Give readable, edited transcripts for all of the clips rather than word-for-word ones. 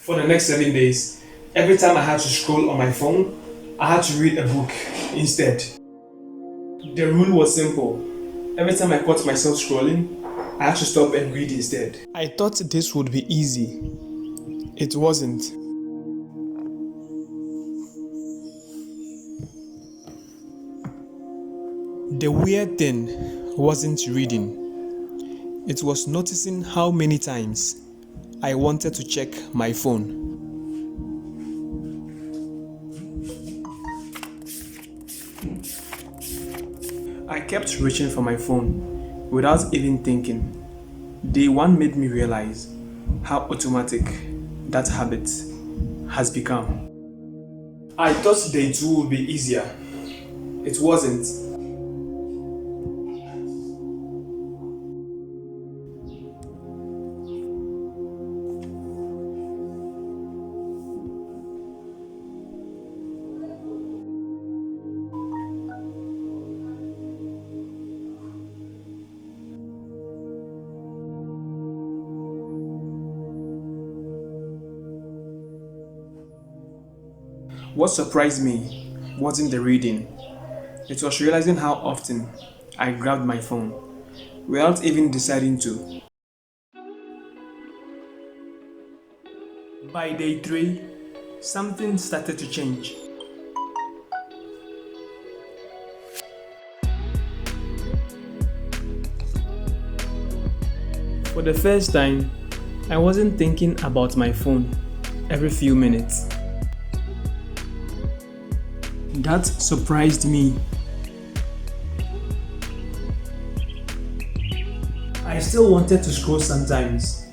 For the next 7 days, every time I had to scroll on my phone, I had to read a book instead. The rule was simple. Every time I caught myself scrolling, I had to stop and read instead. I thought this would be easy. It wasn't. The weird thing wasn't reading. It was noticing how many times I wanted to check my phone. I kept reaching for my phone without even thinking. Day one made me realize how automatic that habit has become. I thought day two would be easier. It wasn't. What surprised me wasn't the reading. It was realizing how often I grabbed my phone without even deciding to. By day 3, something started to change. For the first time, I wasn't thinking about my phone every few minutes. That surprised me. I still wanted to scroll sometimes,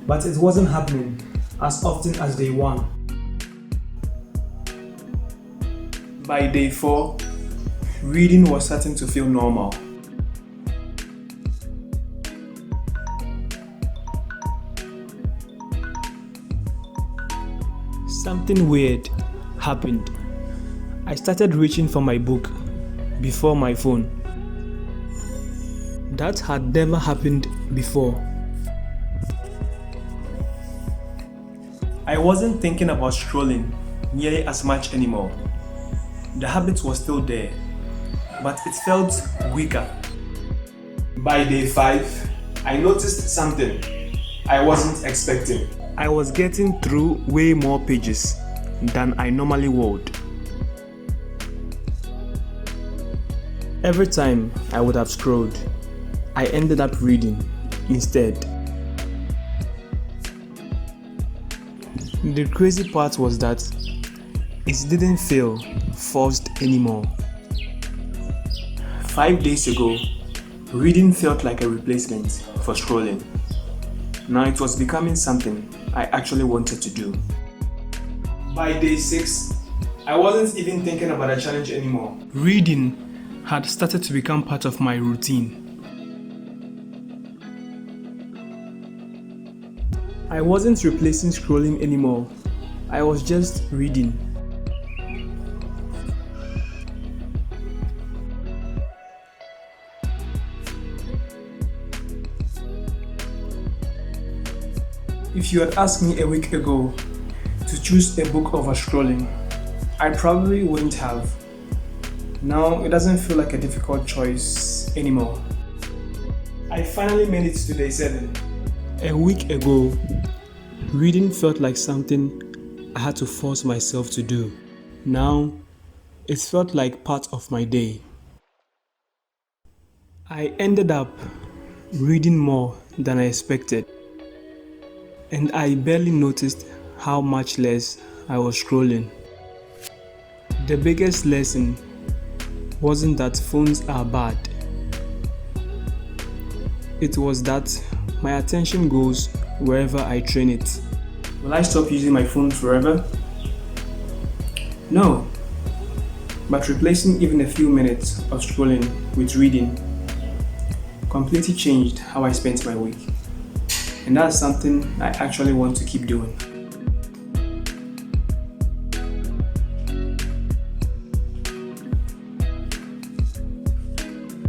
but it wasn't happening as often as day 1. By day 4, reading was starting to feel normal. Something weird happened. I started reaching for my book before my phone. That had never happened before. I wasn't thinking about scrolling nearly as much anymore. The habit was still there, but it felt weaker. By day 5, I noticed something I wasn't expecting. I was getting through way more pages than I normally would. Every time I would have scrolled, I ended up reading instead. The crazy part was that it didn't feel forced anymore. 5 days ago, reading felt like a replacement for scrolling. Now it was becoming something I actually wanted to do. By day 6, I wasn't even thinking about a challenge anymore. Reading had started to become part of my routine. I wasn't replacing scrolling anymore. I was just reading. If you had asked me a week ago to choose a book over scrolling, I probably wouldn't have. Now it doesn't feel like a difficult choice anymore. I finally made it to day 7. A week ago, reading felt like something I had to force myself to do. Now, it felt like part of my day. I ended up reading more than I expected, and I barely noticed how much less I was scrolling. The biggest lesson wasn't that phones are bad. It was that my attention goes wherever I train it. Will I stop using my phone forever? No. But replacing even a few minutes of scrolling with reading completely changed how I spent my week. And that's something I actually want to keep doing.